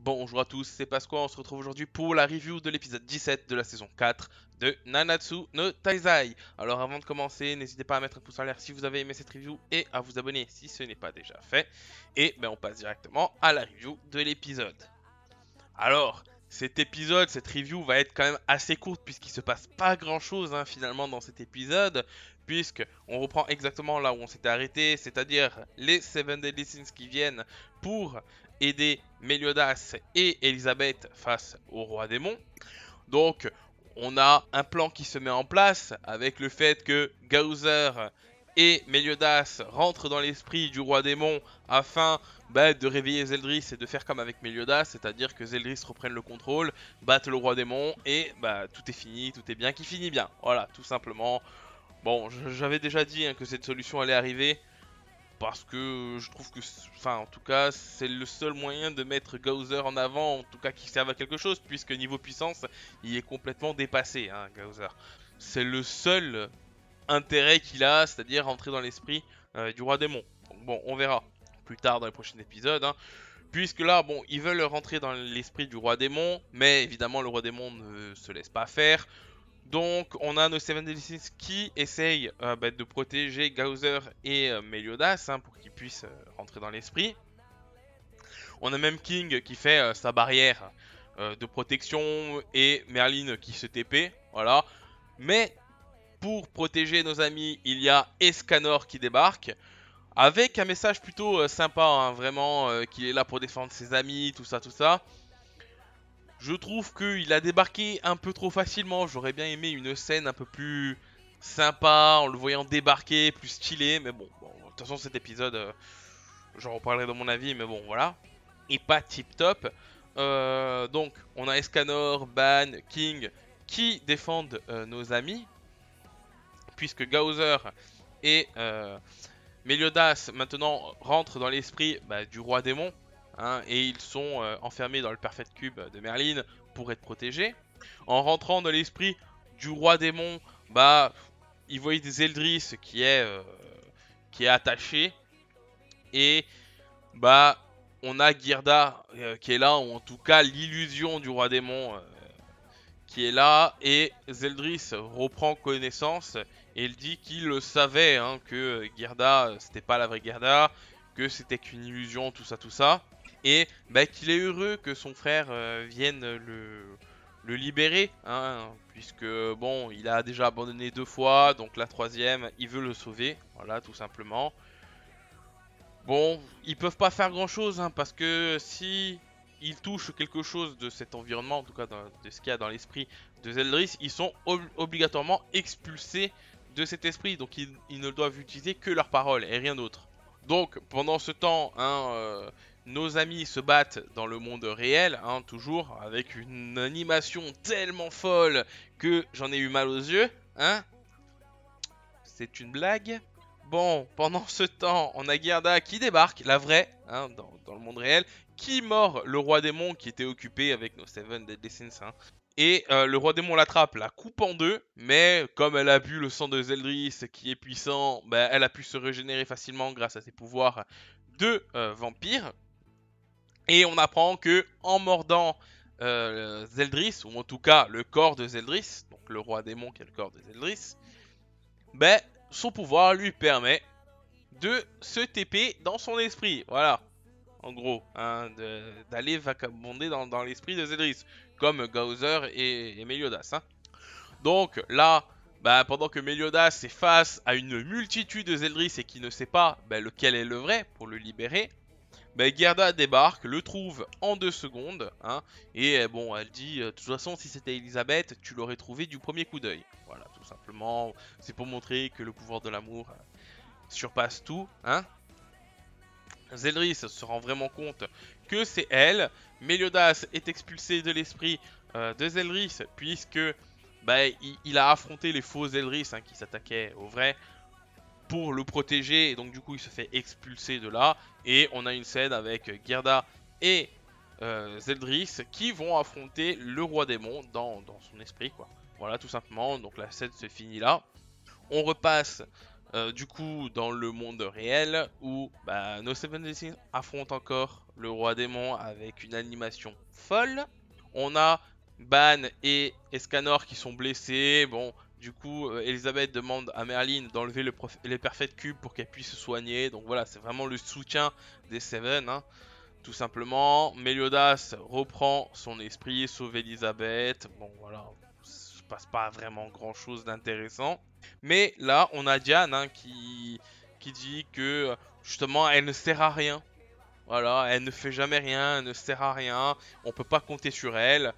Bonjour à tous, c'est Pasqua, on se retrouve aujourd'hui pour la review de l'épisode 17 de la saison 4 de Nanatsu no Taizai. Alors avant de commencer, n'hésitez pas à mettre un pouce en l'air si vous avez aimé cette review et à vous abonner si ce n'est pas déjà fait. Et on passe directement à la review de l'épisode. Alors, cet épisode, cette review va être quand même assez courte puisqu'il se passe pas grand chose finalement dans cet épisode, puisque on reprend exactement là où on s'était arrêté, c'est-à-dire les Seven Deadly Sins qui viennent pour aider Meliodas et Elisabeth face au roi démon. Donc, on a un plan qui se met en place avec le fait que Gaozer et Meliodas rentrent dans l'esprit du roi démon afin de réveiller Zeldris et de faire comme avec Meliodas, c'est-à-dire que Zeldris reprenne le contrôle, batte le roi démon et tout est fini, tout est bien qui finit bien. Voilà, tout simplement. Bon, j'avais déjà dit que cette solution allait arriver parce que je trouve que, enfin, en tout cas, c'est le seul moyen de mettre Gaozer en avant, en tout cas qui serve à quelque chose, puisque niveau puissance, il est complètement dépassé, Gaozer. C'est le seul intérêt qu'il a, c'est-à-dire rentrer dans l'esprit du roi démon. Donc bon, on verra plus tard dans les prochains épisodes, puisque là, bon, ils veulent rentrer dans l'esprit du roi démon, mais évidemment, le roi démon ne se laisse pas faire. Donc, on a nos Seven Deadly Sins qui essayent de protéger Gaozer et Meliodas pour qu'ils puissent rentrer dans l'esprit. On a même King qui fait sa barrière de protection et Merlin qui se TP. Voilà. Mais pour protéger nos amis, il y a Escanor qui débarque. Avec un message plutôt sympa, vraiment, qu'il est là pour défendre ses amis, tout ça, tout ça. Je trouve qu'il a débarqué un peu trop facilement. J'aurais bien aimé une scène un peu plus sympa, en le voyant débarquer, plus stylé. Mais bon, de toute façon, cet épisode, j'en reparlerai dans mon avis, mais bon, voilà. Et pas tip top. Donc, on a Escanor, Ban, King qui défendent nos amis. Puisque Gaozer et Meliodas maintenant rentrent dans l'esprit du roi démon. Et ils sont enfermés dans le Perfect Cube de Merlin pour être protégés. En rentrant dans l'esprit du roi démon, ils voient des Eldris qui est attaché. Et on a Girda qui est là, ou en tout cas l'illusion du roi démon qui est là, et Zeldris reprend connaissance et il dit qu'il le savait, que Girda c'était pas la vraie Girda, que c'était qu'une illusion, tout ça, et qu'il est heureux que son frère vienne le libérer, puisque bon, il a déjà abandonné 2 fois, donc la troisième, il veut le sauver, voilà, tout simplement. Bon, ils peuvent pas faire grand chose, parce que si ils touchent quelque chose de cet environnement, en tout cas de ce qu'il y a dans l'esprit de Zeldris, ils sont obligatoirement expulsés de cet esprit, donc ils ne doivent utiliser que leurs paroles et rien d'autre. Donc pendant ce temps, nos amis se battent dans le monde réel, toujours avec une animation tellement folle que j'en ai eu mal aux yeux, C'est une blague. Bon, pendant ce temps, on a Gerda qui débarque, la vraie, dans le monde réel, qui mord le roi démon qui était occupé avec nos Seven Deadly Sins. Et le roi démon l'attrape, la coupe en deux, mais comme elle a bu le sang de Zeldris qui est puissant, elle a pu se régénérer facilement grâce à ses pouvoirs de vampire. Et on apprend que en mordant Zeldris, ou en tout cas le corps de Zeldris, donc le roi démon qui a le corps de Zeldris, son pouvoir lui permet de se TP dans son esprit. Voilà, en gros, d'aller vagabonder dans l'esprit de Zeldris, comme Gaozer et Meliodas. Donc là, pendant que Meliodas est face à une multitude de Zeldris et qui ne sait pas lequel est le vrai pour le libérer, Gerda débarque, le trouve en 2 secondes, et bon, elle dit, de toute façon, si c'était Elisabeth, tu l'aurais trouvé du premier coup d'œil. Voilà, tout simplement, c'est pour montrer que le pouvoir de l'amour surpasse tout, Zeldris se rend vraiment compte que c'est elle. Meliodas est expulsé de l'esprit de Zeldris, puisque il a affronté les faux Zeldris qui s'attaquaient aux vrais pour le protéger, et donc du coup il se fait expulser de là, et on a une scène avec Gerda et Zeldris qui vont affronter le roi démon dans son esprit, quoi. Voilà, tout simplement, donc la scène se finit là. On repasse du coup dans le monde réel où bah, nos Seven Deadly affrontent encore le roi démon avec une animation folle. On a Ban et Escanor qui sont blessés. Bon, du coup, Elisabeth demande à Merlin d'enlever les Perfect Cubes pour qu'elle puisse se soigner. Donc voilà, c'est vraiment le soutien des Seven, hein, tout simplement. Meliodas reprend son esprit, sauve Elisabeth. Bon voilà, il se passe pas vraiment grand chose d'intéressant. Mais là, on a Diane, hein, qui dit que justement elle ne sert à rien. Voilà, elle ne fait jamais rien, elle ne sert à rien, on peut pas compter sur elle.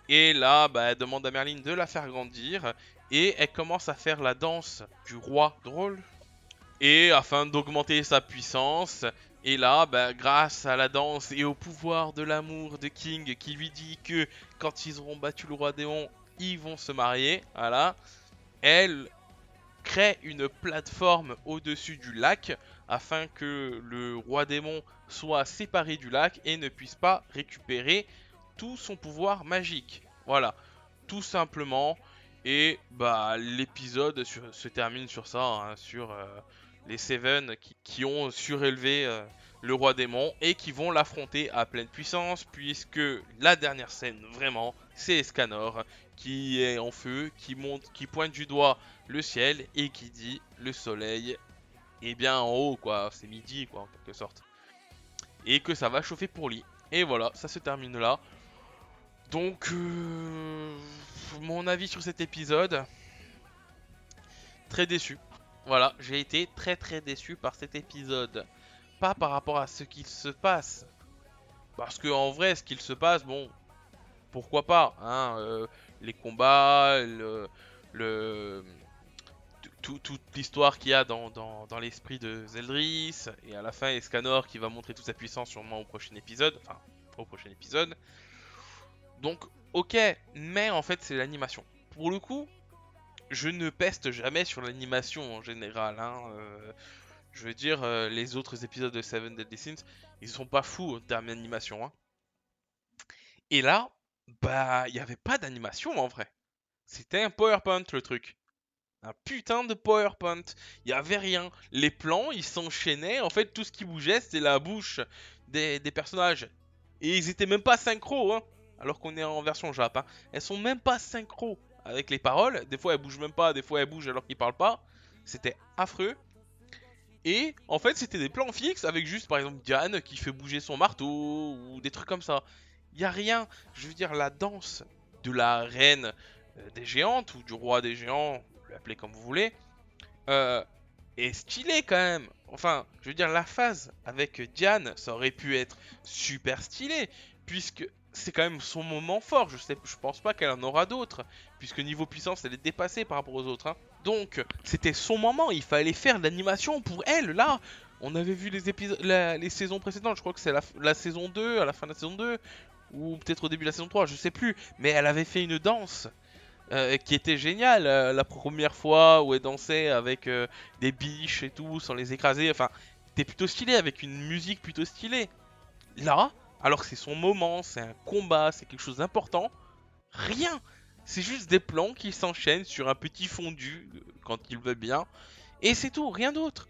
Et là, bah, elle demande à Merlin de la faire grandir. Et elle commence à faire la danse du roi drôle. Et afin d'augmenter sa puissance. Et là, bah, grâce à la danse et au pouvoir de l'amour de King qui lui dit que quand ils auront battu le roi démon, ils vont se marier. Voilà. Elle crée une plateforme au-dessus du lac afin que le roi démon soit séparé du lac et ne puisse pas récupérer tout son pouvoir magique. Voilà, tout simplement. Et bah l'épisode se termine sur ça, hein, sur les Seven qui ont surélevé le roi démon et qui vont l'affronter à pleine puissance, puisque la dernière scène vraiment c'est Escanor qui est en feu, qui pointe du doigt le ciel et qui dit le soleil est bien en haut, quoi, c'est midi, quoi, en quelque sorte, et que ça va chauffer pour lui. Et voilà, ça se termine là. Donc, mon avis sur cet épisode, très déçu. Voilà, j'ai été très déçu par cet épisode. Pas par rapport à ce qu'il se passe. Parce que en vrai, ce qu'il se passe, bon, pourquoi pas, hein, les combats, le, toute l'histoire qu'il y a dans l'esprit de Zeldris, et à la fin Escanor qui va montrer toute sa puissance sûrement au prochain épisode, enfin au prochain épisode. Donc ok, mais en fait c'est l'animation. Pour le coup, je ne peste jamais sur l'animation en général, hein. Je veux dire, les autres épisodes de Seven Deadly Sins, ils sont pas fous en termes d'animation, hein. Et là, bah, il n'y avait pas d'animation en vrai. C'était un PowerPoint le truc. Un putain de PowerPoint. Il y avait rien. Les plans, ils s'enchaînaient. En fait, tout ce qui bougeait, c'était la bouche des personnages. Et ils étaient même pas synchro, hein. Alors qu'on est en version Jap, hein. Elles sont même pas synchro avec les paroles. Des fois, elles bougent même pas. Des fois, elles bougent alors qu'ils parlent pas. C'était affreux. Et en fait, c'était des plans fixes avec juste, par exemple, Diane qui fait bouger son marteau ou des trucs comme ça. Il y a rien. Je veux dire, la danse de la reine des géantes ou du roi des géants, l'appelez comme vous voulez, euh, est stylée quand même. Enfin, je veux dire, la phase avec Diane, ça aurait pu être super stylé, puisque c'est quand même son moment fort. Je pense pas qu'elle en aura d'autres, puisque niveau puissance, elle est dépassée par rapport aux autres, hein. Donc, c'était son moment. Il fallait faire de l'animation pour elle. Là, on avait vu les épisodes, les saisons précédentes. Je crois que c'est la saison 2, à la fin de la saison 2, ou peut-être au début de la saison 3, je sais plus. Mais elle avait fait une danse qui était géniale la première fois où elle dansait avec des biches et tout sans les écraser. Enfin, c'était plutôt stylé avec une musique plutôt stylée. Là, alors que c'est son moment, c'est un combat, c'est quelque chose d'important, rien. C'est juste des plans qui s'enchaînent sur un petit fondu quand il veut bien. Et c'est tout, rien d'autre.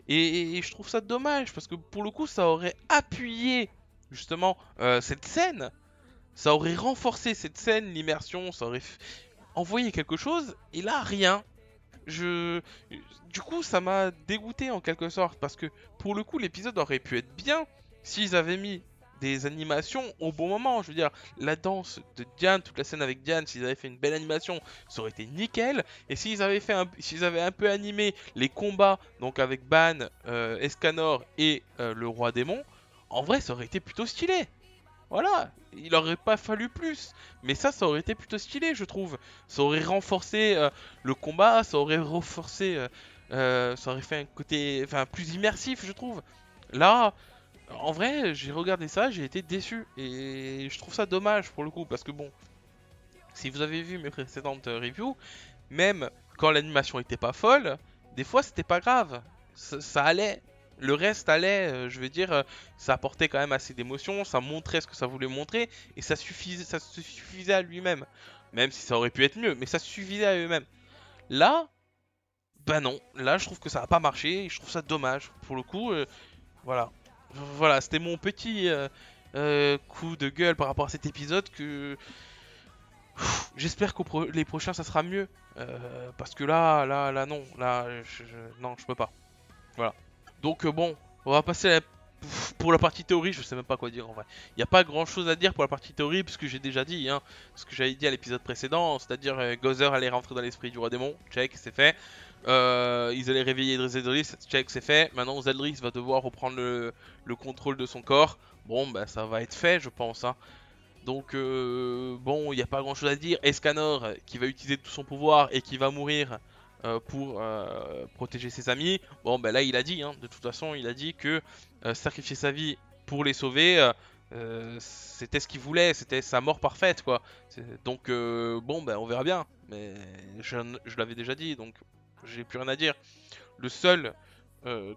Et je trouve ça dommage parce que pour le coup, ça aurait appuyé justement cette scène. Ça aurait renforcé cette scène, l'immersion, ça aurait envoyé quelque chose. Et là, rien. Je... Du coup, ça m'a dégoûté en quelque sorte parce que pour le coup, l'épisode aurait pu être bien s'ils avaient mis des animations au bon moment. Je veux dire, la danse de Diane, toute la scène avec Diane, s'ils avaient fait une belle animation, ça aurait été nickel. Et s'ils avaient un peu animé les combats, donc avec Ban, Escanor et le roi démon, en vrai, ça aurait été plutôt stylé. Voilà, il aurait pas fallu plus. Mais ça aurait été plutôt stylé, je trouve. Ça aurait renforcé le combat, ça aurait renforcé, ça aurait fait un côté, enfin, plus immersif, je trouve. Là, en vrai, j'ai regardé ça, j'ai été déçu. Et je trouve ça dommage pour le coup, parce que bon, si vous avez vu mes précédentes reviews, même quand l'animation était pas folle, des fois c'était pas grave. Ça allait. Le reste allait, je veux dire, ça apportait quand même assez d'émotion, ça montrait ce que ça voulait montrer, et ça se suffisait à lui-même. Même si ça aurait pu être mieux, mais ça suffisait à eux-mêmes. Là, Bah non, là je trouve que ça a pas marché, et je trouve ça dommage. Pour le coup, voilà. Voilà, c'était mon petit coup de gueule par rapport à cet épisode que j'espère qu'aux les prochains ça sera mieux. Parce que là non, là non, je peux pas. Voilà. Donc bon, on va passer pour la partie théorie, je sais même pas quoi dire en vrai. Il n'y a pas grand chose à dire pour la partie théorie, puisque j'ai déjà dit hein, ce que j'avais dit à l'épisode précédent, c'est-à-dire Gozer allait rentrer dans l'esprit du roi démon, check, c'est fait. Ils allaient réveiller Zeldris, check, c'est fait. Maintenant Zeldris va devoir reprendre le contrôle de son corps. Bon, bah ça va être fait, je pense. Hein. Donc bon, il n'y a pas grand chose à dire. Escanor qui va utiliser tout son pouvoir et qui va mourir pour protéger ses amis. Bon, ben là il a dit, hein, de toute façon, il a dit que sacrifier sa vie pour les sauver, c'était ce qu'il voulait, c'était sa mort parfaite, quoi. Donc bon, ben on verra bien. Mais je l'avais déjà dit, donc j'ai plus rien à dire. Le seul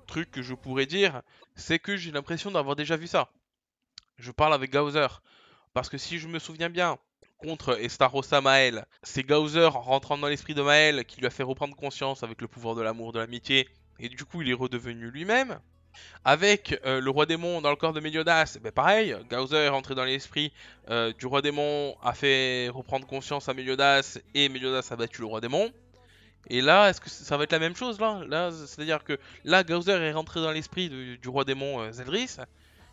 truc que je pourrais dire, c'est que j'ai l'impression d'avoir déjà vu ça. Je parle avec Gaozer. Parce que si je me souviens bien, contre Estarossa Mael, c'est Gaozer en rentrant dans l'esprit de Mael qui lui a fait reprendre conscience avec le pouvoir de l'amour, de l'amitié, et du coup il est redevenu lui-même. Avec le roi démon dans le corps de Meliodas, ben pareil, Gaozer est rentré dans l'esprit du roi démon, a fait reprendre conscience à Meliodas, et Meliodas a battu le roi démon. Et là, est-ce que ça va être la même chose là, c'est-à-dire que là, Gaozer est rentré dans l'esprit du roi démon Zeldris.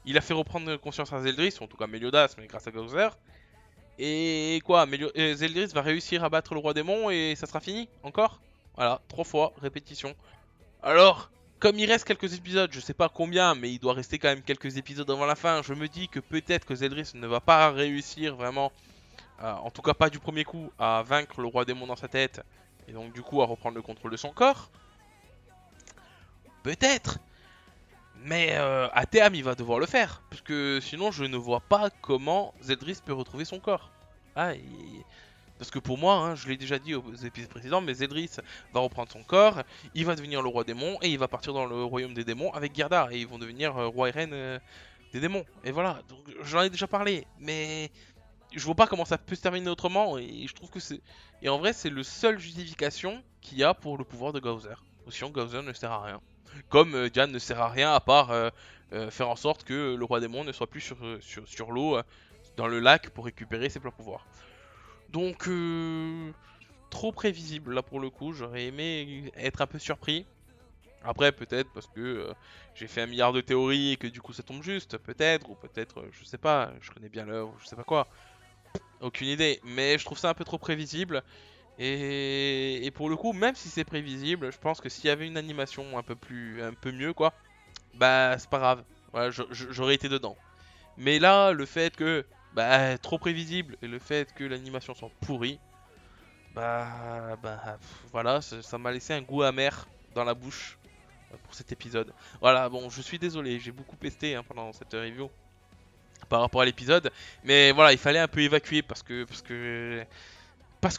Il a fait reprendre conscience à Zeldris, en tout cas Meliodas, mais grâce à Gaozer. Et quoi, Zeldris va réussir à battre le roi démon et ça sera fini encore. Voilà, 3 fois, répétition. Alors, comme il reste quelques épisodes, je sais pas combien, mais il doit rester quand même quelques épisodes avant la fin, je me dis que peut-être que Zeldris ne va pas réussir vraiment, en tout cas pas du premier coup, à vaincre le roi démon dans sa tête, et donc du coup à reprendre le contrôle de son corps. Peut-être. Mais à terme, il va devoir le faire. Parce que sinon, je ne vois pas comment Zeldris peut retrouver son corps. Ah, parce que pour moi, hein, je l'ai déjà dit aux épisodes précédents, mais Zeldris va reprendre son corps, il va devenir le roi démon, et il va partir dans le royaume des démons avec Gerda, et ils vont devenir roi et reine des démons. Et voilà, donc j'en ai déjà parlé, mais je vois pas comment ça peut se terminer autrement, et je trouve que c'est... Et en vrai, c'est le seul justification qu'il y a pour le pouvoir de Gaozer. Sinon, Gaozer ne sert à rien. Comme Diane ne sert à rien à part faire en sorte que le roi démon ne soit plus sur l'eau, dans le lac, pour récupérer ses pleins pouvoirs. Donc, trop prévisible là pour le coup, j'aurais aimé être un peu surpris. Après, peut-être parce que j'ai fait un milliard de théories et que du coup ça tombe juste, peut-être, ou peut-être, je sais pas, je connais bien l'œuvre, je sais pas quoi. Aucune idée, mais je trouve ça un peu trop prévisible. Et pour le coup, même si c'est prévisible, je pense que s'il y avait une animation un peu mieux, quoi, bah c'est pas grave. Voilà, j'aurais été dedans. Mais là, le fait que, bah, trop prévisible et le fait que l'animation soit pourrie, voilà, ça m'a laissé un goût amer dans la bouche pour cet épisode. Voilà, bon, je suis désolé, j'ai beaucoup pesté hein, pendant cette review par rapport à l'épisode, mais voilà, il fallait un peu évacuer parce que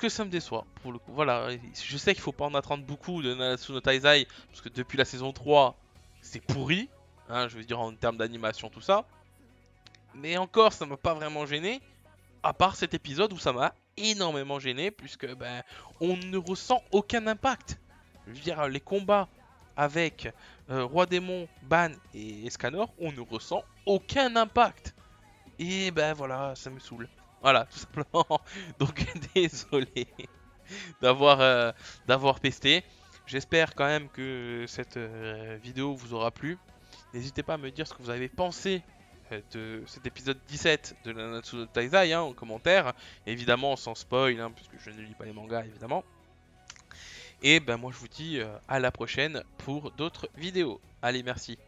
ça me déçoit, pour le coup. Voilà, je sais qu'il faut pas en attendre beaucoup de Nanatsu no Taizai, parce que depuis la saison 3, c'est pourri, hein, je veux dire en termes d'animation, tout ça. Mais encore, ça m'a pas vraiment gêné, à part cet épisode où ça m'a énormément gêné, puisque ben, on ne ressent aucun impact. Je veux dire, les combats avec Roi Démon, Ban et Escanor, on ne ressent aucun impact. Et ben voilà, ça me saoule. Voilà, tout simplement. Donc désolé d'avoir pesté. J'espère quand même que cette vidéo vous aura plu. N'hésitez pas à me dire ce que vous avez pensé de cet épisode 17 de Nanatsu no Taizai hein, en commentaire. Évidemment sans spoil, hein, puisque je ne lis pas les mangas évidemment. Et ben moi je vous dis à la prochaine pour d'autres vidéos. Allez, merci.